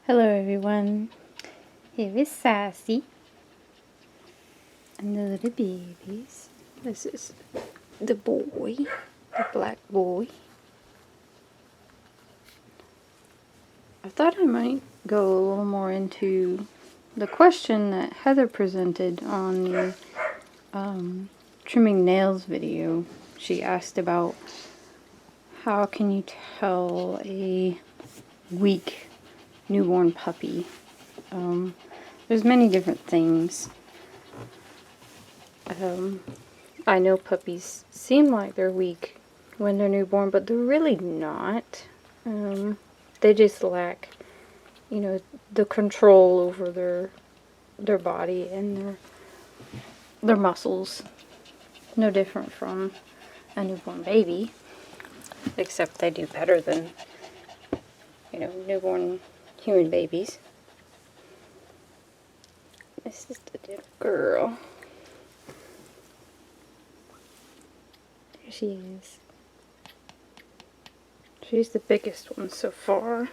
Hello everyone, here is Sassy and the little babies. This is the boy, the black boy. I thought I might go a little more into the question that Heather presented on the trimming nails video. She asked about how can you tell a weak newborn puppy. There's many different things. I know puppies seem like they're weak when they're newborn, but they're really not. They just lack, the control over their body and their muscles. No different from a newborn baby, except they do better than, newborn human babies. This is the little girl. There she is. She's the biggest one so far.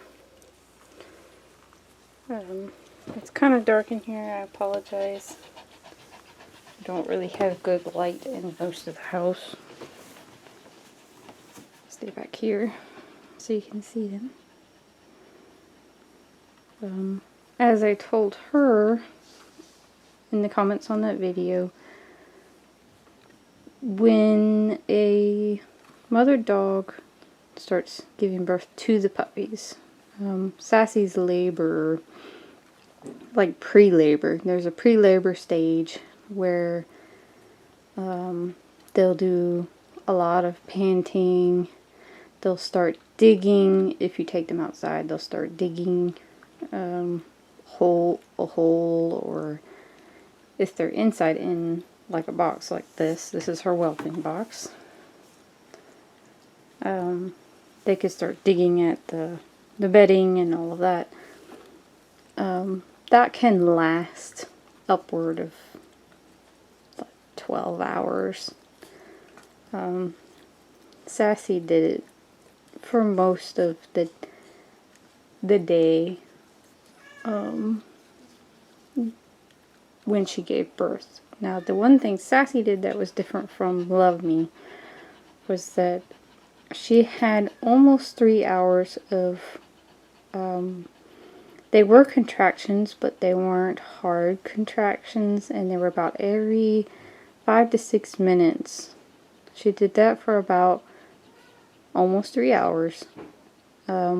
It's kind of dark in here, I apologize. I don't really have good light in most of the house. Stay back here so you can see them. As I told her in the comments on that video, when a mother dog starts giving birth to the puppies, Sassy's labor, like pre-labor, there's a pre-labor stage where they'll do a lot of panting. They'll start digging. If you take them outside, they'll start digging a hole, or if they're inside in like a box like this is her whelping box. They could start digging at the bedding and all of that. That can last upward of like 12 hours. Sassy did it for most of the day when she gave birth. Now, the one thing Sassy did that was different from Love Me was that she had almost 3 hours of, they were contractions, but they weren't hard contractions, and they were about every 5 to 6 minutes. She did that for about almost 3 hours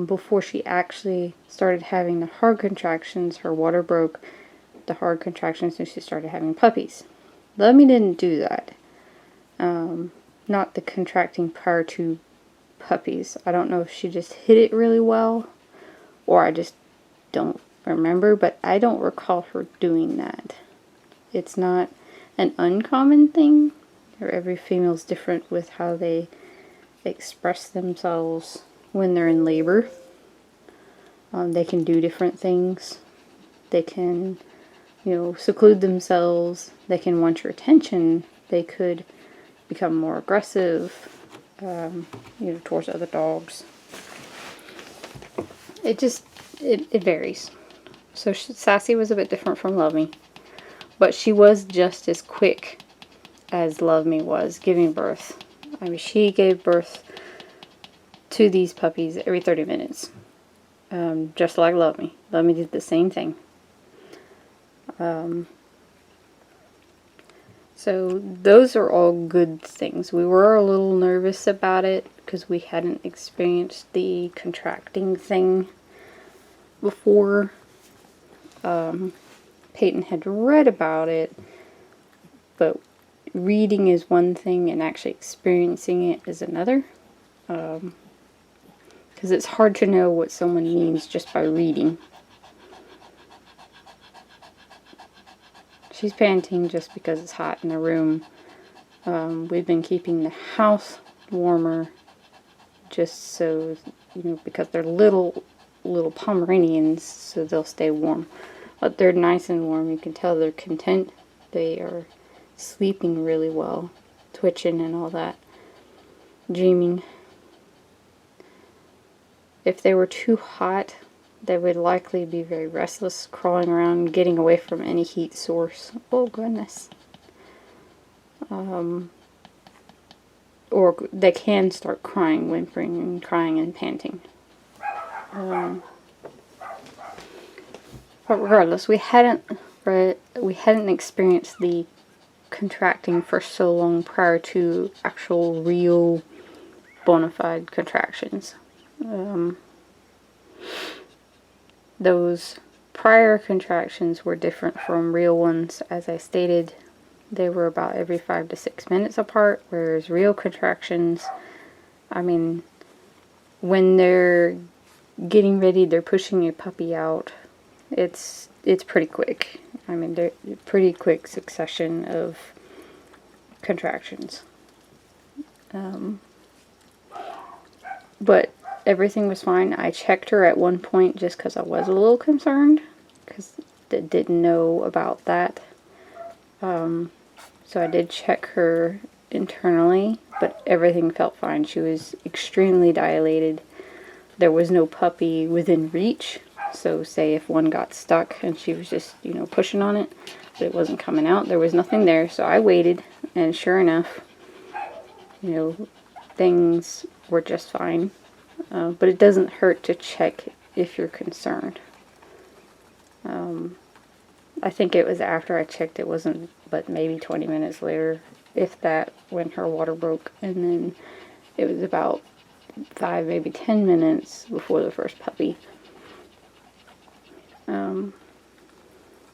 before she actually started having the hard contractions. Her water broke, the hard contractions, and she started having puppies. Love Me didn't do that. Not the contracting prior to puppies. I don't know if she just hit it really well, or I just don't remember, but I don't recall her doing that. It's not an uncommon thing, or every female's different with how they express themselves when they're in labor. They can do different things. They can, seclude themselves. They can want your attention. They could become more aggressive, towards other dogs. It varies. So Sassy was a bit different from Love Me, but she was just as quick as Love Me was giving birth. I mean, she gave birth to these puppies every 30 minutes, just like Love Me. Love Me did the same thing. So those are all good things. We were a little nervous about it because we hadn't experienced the contracting thing before. Peyton had read about it, but reading is one thing and actually experiencing it is another. Because it's hard to know what someone means just by reading. She's panting just because it's hot in the room. We've been keeping the house warmer just so, because they're little Pomeranians, so they'll stay warm. But they're nice and warm. You can tell they're content. They are sleeping really well, twitching and all that, dreaming. If they were too hot, They would likely be very restless, crawling around, getting away from any heat source. Oh goodness. Or they can start crying, whimpering, and crying and panting. But regardless, we hadn't experienced the contracting for so long prior to actual real bona fide contractions. Those prior contractions were different from real ones. As I stated, they were about every 5 to 6 minutes apart, whereas real contractions, I mean, when they're getting ready, they're pushing a puppy out, it's pretty quick. I mean, they're pretty quick succession of contractions. But everything was fine. I checked her at one point just because I was a little concerned, because I didn't know about that. So I did check her internally, but everything felt fine. She was extremely dilated. There was no puppy within reach. So say if one got stuck and she was just, pushing on it, but it wasn't coming out, there was nothing there. So I waited, and sure enough, things were just fine. But it doesn't hurt to check if you're concerned. I think it was after I checked, it wasn't but maybe 20 minutes later, if that, when her water broke. And then it was about 5, maybe 10 minutes before the first puppy.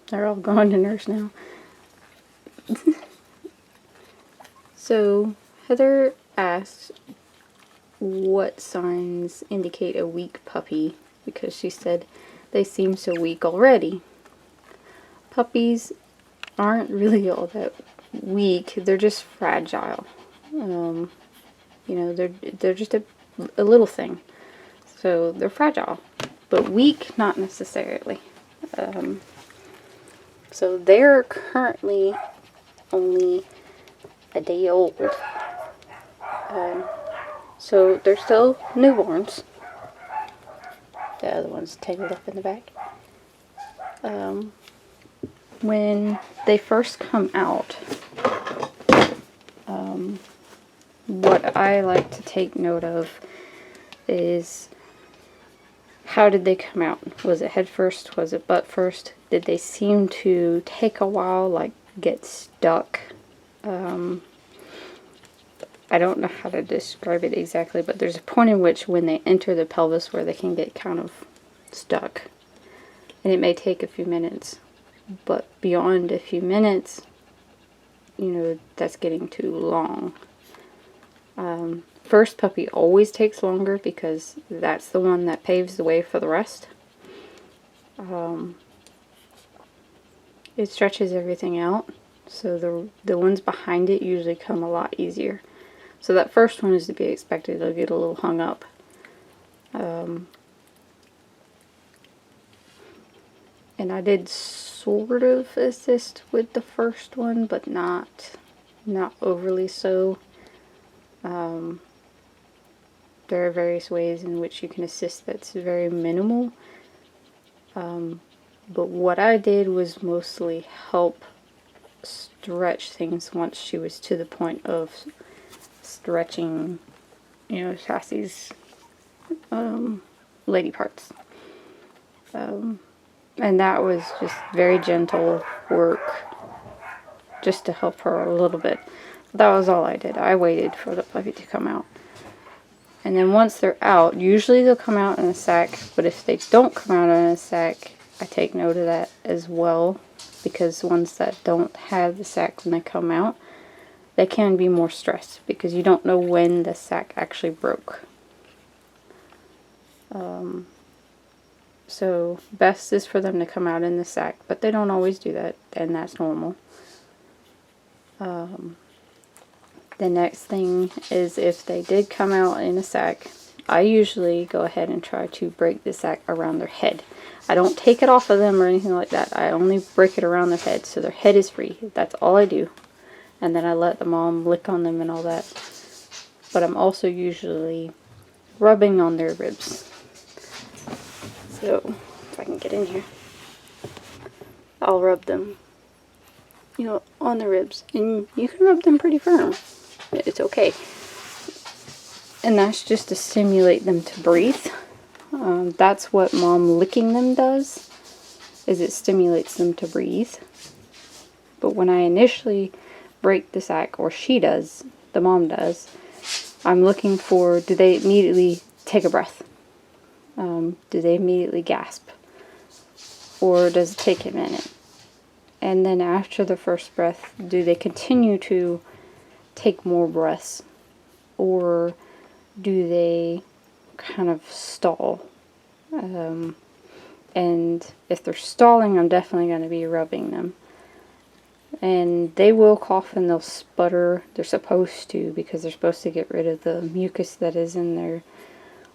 They're all gone to nurse now. So Heather asked what signs indicate a weak puppy, because she said they seem so weak already. Puppies aren't really all that weak, they're just fragile. They're just a little thing. So they're fragile, but weak, not necessarily. So they're currently only a day old. So they're still newborns. The other one's tangled up in the back. When they first come out, what I like to take note of is, how did they come out? Was it head first? Was it butt first? Did they seem to take a while, like get stuck? I don't know how to describe it exactly, but there's a point in which when they enter the pelvis where they can get kind of stuck. And it may take a few minutes, but beyond a few minutes, that's getting too long. First puppy always takes longer because that's the one that paves the way for the rest. It stretches everything out, so the ones behind it usually come a lot easier. So that first one is to be expected. They'll get a little hung up. And I did sort of assist with the first one, but not overly so. There are various ways in which you can assist that's very minimal. But what I did was mostly help stretch things once she was to the point of stretching, Sassy's lady parts. And that was just very gentle work just to help her a little bit. That was all I did. I waited for the puppy to come out. And then once they're out, usually they'll come out in a sack, but if they don't come out in a sack, I take note of that as well, because ones that don't have the sack when they come out, they can be more stressed because you don't know when the sack actually broke. So best is for them to come out in the sack, but they don't always do that, and that's normal. The next thing is, if they did come out in a sack, I usually go ahead and try to break the sack around their head. I don't take it off of them or anything like that. I only break it around their head so their head is free. That's all I do. And then I let the mom lick on them and all that. But I'm also usually rubbing on their ribs. So, if I can get in here, I'll rub them, you know, on the ribs. And you can rub them pretty firm. It's okay. And that's just to stimulate them to breathe. That's what mom licking them does, is it stimulates them to breathe. But when I initially break the sac, or she does, the mom does, I'm looking for, do they immediately take a breath? Do they immediately gasp? Or does it take a minute? And then after the first breath, do they continue to take more breaths? Or do they kind of stall? And if they're stalling, I'm definitely going to be rubbing them. And they will cough and they'll sputter. They're supposed to, because they're supposed to get rid of the mucus that is in their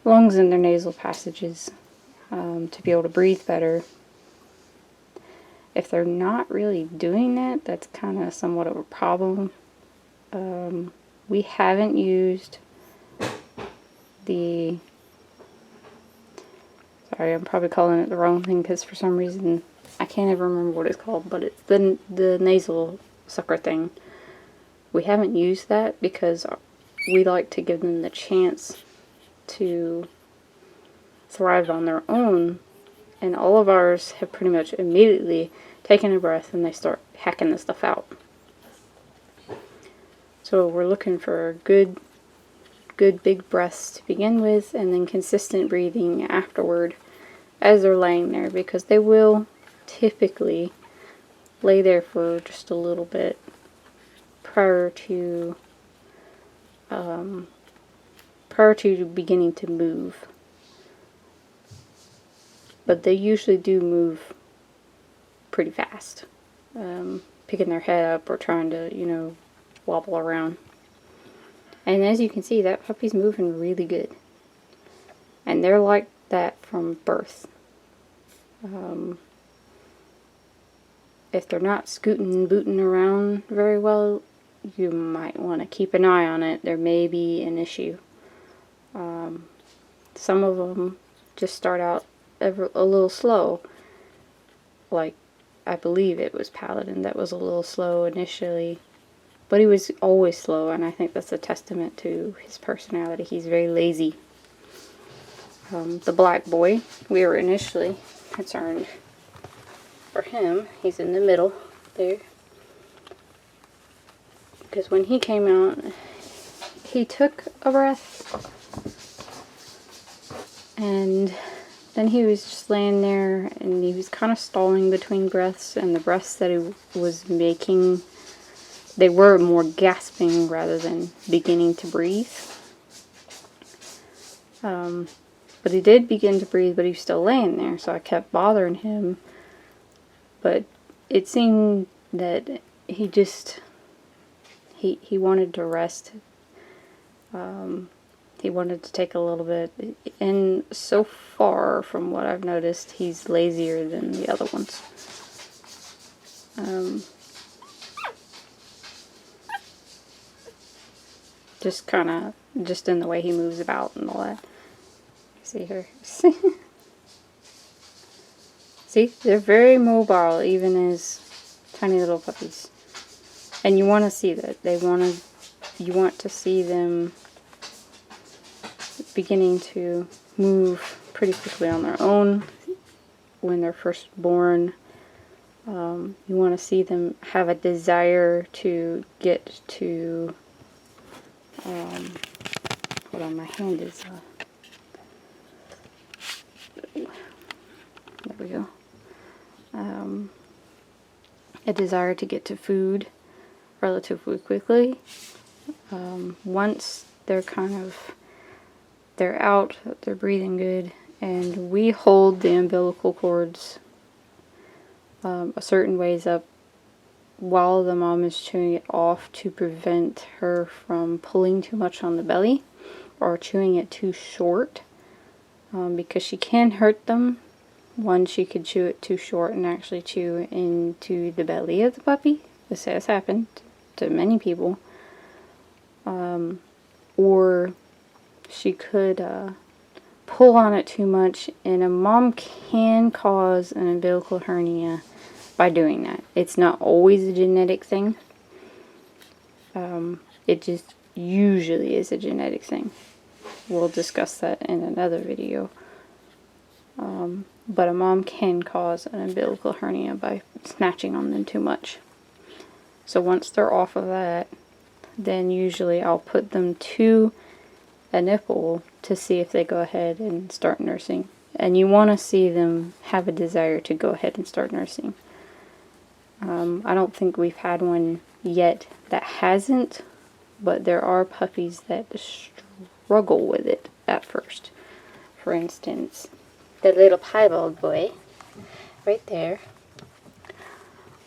lungs and their nasal passages, to be able to breathe better. If they're not really doing that, that's kind of somewhat of a problem. We haven't used the, sorry, I'm probably calling it the wrong thing because for some reason I can't ever remember what it's called, but it's the nasal sucker thing. We haven't used that because we like to give them the chance to thrive on their own, and all of ours have pretty much immediately taken a breath and they start hacking the stuff out. So we're looking for good big breaths to begin with, and then consistent breathing afterward as they're laying there, because they will typically lay there for just a little bit prior to beginning to move. But they usually do move pretty fast, picking their head up or trying to, you know, wobble around. And as you can see, that puppy's moving really good. And they're like that from birth. If they're not scooting and booting around very well, you might want to keep an eye on it. There may be an issue. Some of them just start out a little slow. Like, I believe it was Paladin that was a little slow initially. But he was always slow, and I think that's a testament to his personality. He's very lazy. The black boy, we were initially concerned for him. He's in the middle there. Because when he came out, he took a breath, and then he was just laying there, and he was kind of stalling between breaths, and the breaths that he was making, they were more gasping rather than beginning to breathe. But he did begin to breathe, but he was still laying there, so I kept bothering him. But it seemed that he just, he wanted to rest. He wanted to take a little bit, and so far from what I've noticed, he's lazier than the other ones. Just kind of, just in the way he moves about and all that. See her. See, they're very mobile, even as tiny little puppies. And you want to see that. You want to see them beginning to move pretty quickly on their own when they're first born. You want to see them have a desire to get to, hold on, my hand is, there we go. A desire to get to food relatively quickly. Once they're they're out, they're breathing good, and we hold the umbilical cords a certain ways up while the mom is chewing it off to prevent her from pulling too much on the belly or chewing it too short, because she can hurt them. One, she could chew it too short and actually chew into the belly of the puppy. This has happened to many people. Or she could pull on it too much, and a mom can cause an umbilical hernia by doing that. It's not always a genetic thing. It just usually is a genetic thing. We'll discuss that in another video. But a mom can cause an umbilical hernia by snatching on them too much. So once they're off of that, then usually I'll put them to a nipple to see if they go ahead and start nursing. And you want to see them have a desire to go ahead and start nursing. I don't think we've had one yet that hasn't, but there are puppies that struggle with it at first. For instance, the little piebald boy, right there.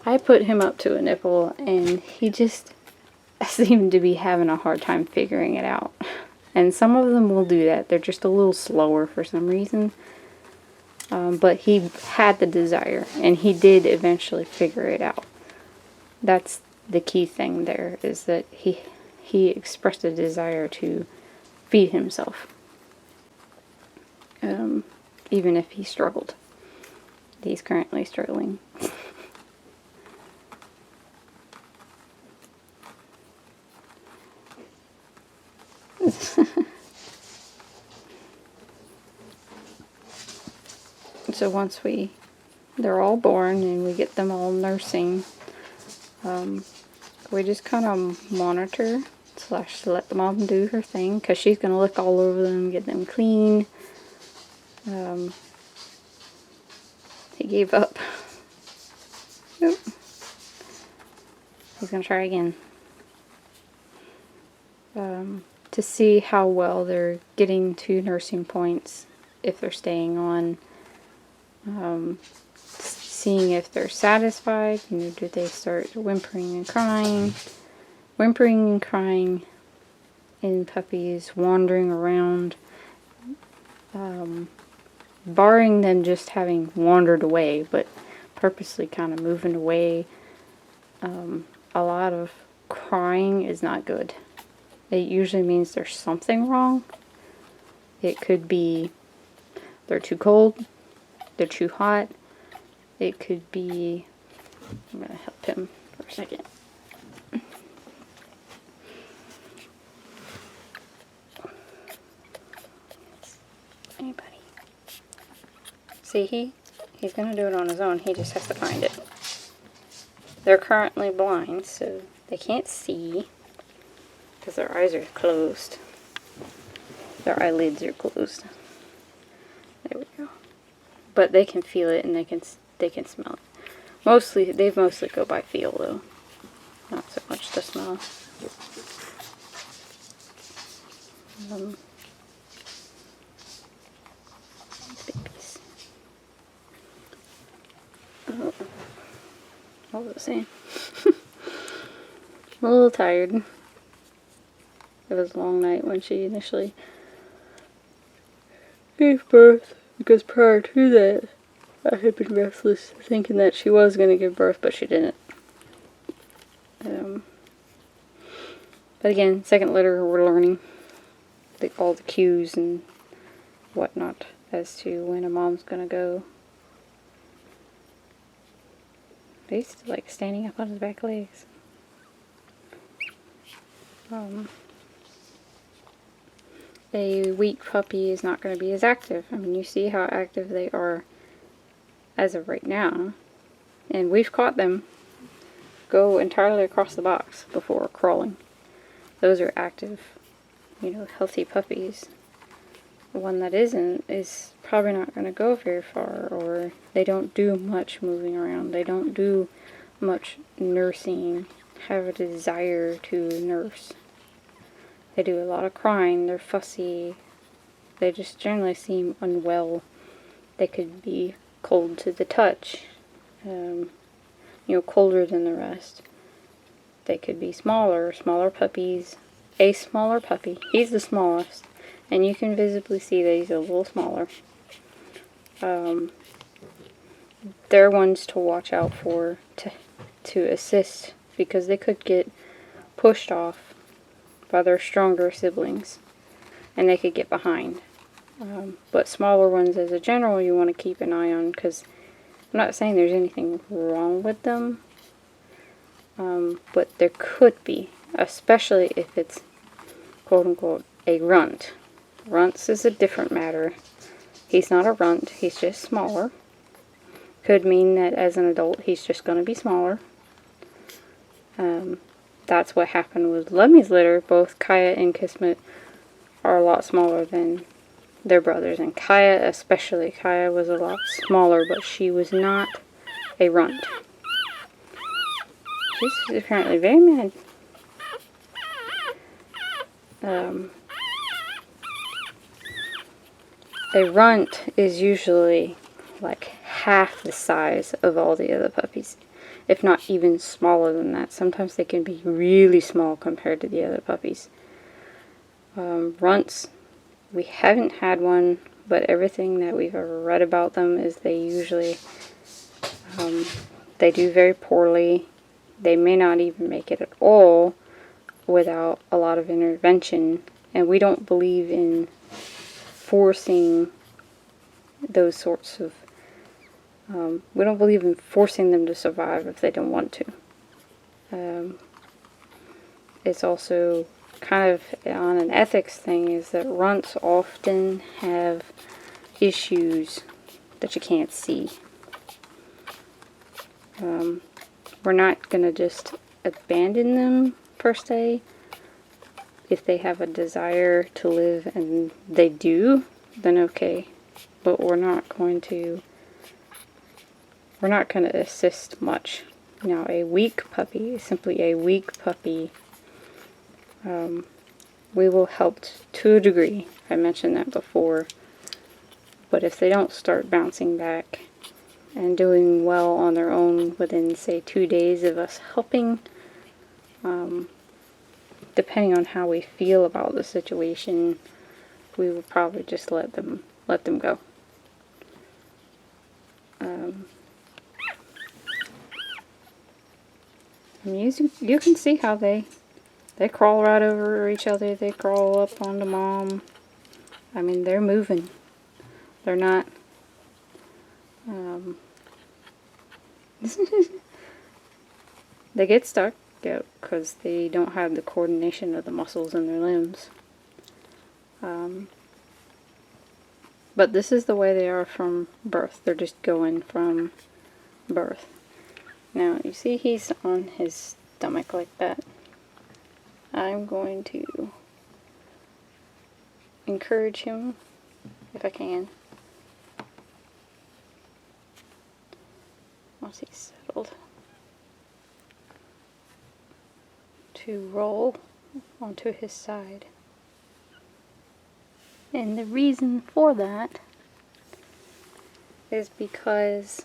I put him up to a nipple, and he just seemed to be having a hard time figuring it out. And some of them will do that. They're just a little slower for some reason. But he had the desire, and he did eventually figure it out. That's the key thing there, is that he expressed a desire to feed himself. Even if he struggled. He's currently struggling. So once they're all born and we get them all nursing, we just kind of monitor / let the mom do her thing, because she's going to look all over them, get them clean. He gave up. Nope. He's going to try again. To see how well they're getting to nursing points, if they're staying on. Seeing if they're satisfied. Do they start whimpering and crying? Whimpering and crying in puppies, wandering around, barring them just having wandered away, but purposely kind of moving away. A lot of crying is not good. It usually means there's something wrong. It could be they're too cold, they're too hot. It could be, I'm going to help him for a second. Anybody? See, he's going to do it on his own. He just has to find it. They're currently blind, so they can't see because their eyes are closed. Their eyelids are closed. There we go. But they can feel it, and they can smell it. They mostly go by feel, though. Not so much the smell. Babies. Oh. What was I saying? I'm a little tired. It was a long night when she initially gave birth, because prior to that, I had been restless, thinking that she was going to give birth, but she didn't. But again, second litter, we're learning all the cues and whatnot as to when a mom's going to go. He's still like standing up on his back legs. A weak puppy is not going to be as active. I mean, you see how active they are as of right now. And we've caught them go entirely across the box before crawling. Those are active, healthy puppies. The one that isn't is probably not going to go very far, or they don't do much moving around. They don't do much nursing, have a desire to nurse. They do a lot of crying, they're fussy, they just generally seem unwell. They could be cold to the touch, colder than the rest. They could be smaller puppies. A smaller puppy, he's the smallest, and you can visibly see that he's a little smaller. They're ones to watch out for, to assist, because they could get pushed off by their stronger siblings, and they could get behind. But smaller ones as a general you want to keep an eye on, because I'm not saying there's anything wrong with them, but there could be, especially if it's quote-unquote a runt. Runts is a different matter. He's not a runt, he's just smaller. Could mean that as an adult he's just going to be smaller. That's what happened with Lemmy's litter. Both Kaya and Kismet are a lot smaller than their brothers, and Kaya especially. Kaya was a lot smaller, but she was not a runt. She's apparently very mad. A runt is usually like half the size of all the other puppies, if not even smaller than that. Sometimes they can be really small compared to the other puppies. Runts, we haven't had one, but everything that we've ever read about them is they usually, they do very poorly. They may not even make it at all without a lot of intervention, and we don't believe in forcing those sorts of, we don't believe in forcing them to survive if they don't want to. It's also kind of on an ethics thing, is that runts often have issues that you can't see. We're not going to just abandon them per se. If they have a desire to live and they do, then okay. But we're not going to assist much. Now, a weak puppy is simply a weak puppy. We will help to a degree. I mentioned that before. But if they don't start bouncing back and doing well on their own within, say, 2 days of us helping, depending on how we feel about the situation, we will probably just let them go. You can see how they crawl right over each other. They crawl up onto mom. I mean, they're moving. They're not. They get stuck because they don't have the coordination of the muscles in their limbs. But this is the way they are from birth. They're just going from birth. Now, you see he's on his stomach like that. I'm going to encourage him, if I can, once he's settled, to roll onto his side. And the reason for that is because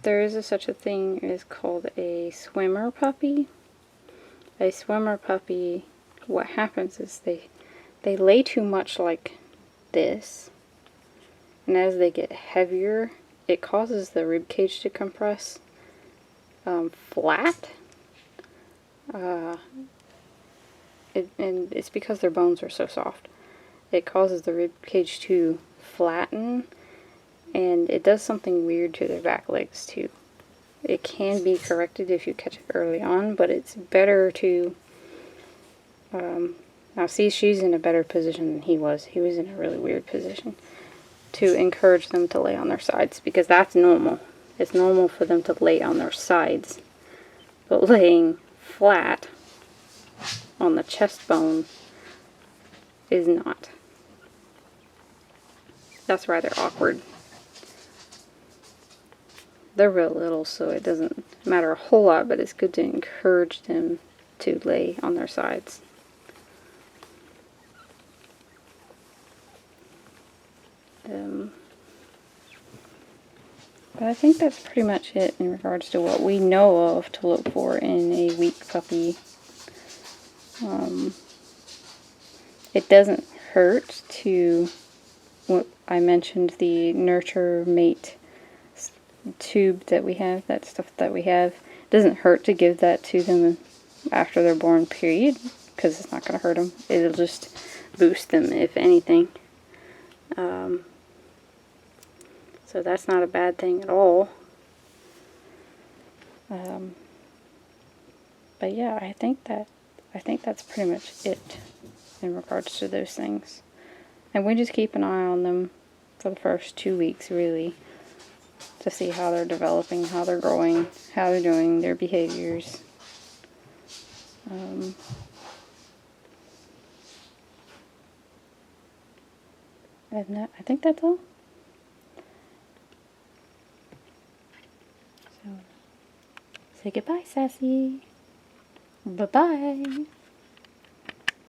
there is such a thing as called a swimmer puppy. A swimmer puppy, what happens is they lay too much like this, and as they get heavier, it causes the rib cage to compress flat. And it's because their bones are so soft. It causes the rib cage to flatten, and it does something weird to their back legs too. It can be corrected if you catch it early on, but it's better to, now see, she's in a better position than he was. He was in a really weird position. To encourage them to lay on their sides, because that's normal. It's normal for them to lay on their sides. But laying flat on the chest bone is not. That's rather awkward. They're real little, so it doesn't matter a whole lot, but it's good to encourage them to lay on their sides. But I think that's pretty much it in regards to what we know of to look for in a weak puppy. It doesn't hurt to, what I mentioned, the nurture mate tube that we have, that stuff that we have. It doesn't hurt to give that to them after they're born, period, because it's not going to hurt them. It'll just boost them, if anything. So that's not a bad thing at all. But yeah, I think that's pretty much it in regards to those things. And we just keep an eye on them for the first 2 weeks, really, to see how they're developing, how they're growing, how they're doing, their behaviors. And I think that's all. So, say goodbye, Sassy. Bye-bye.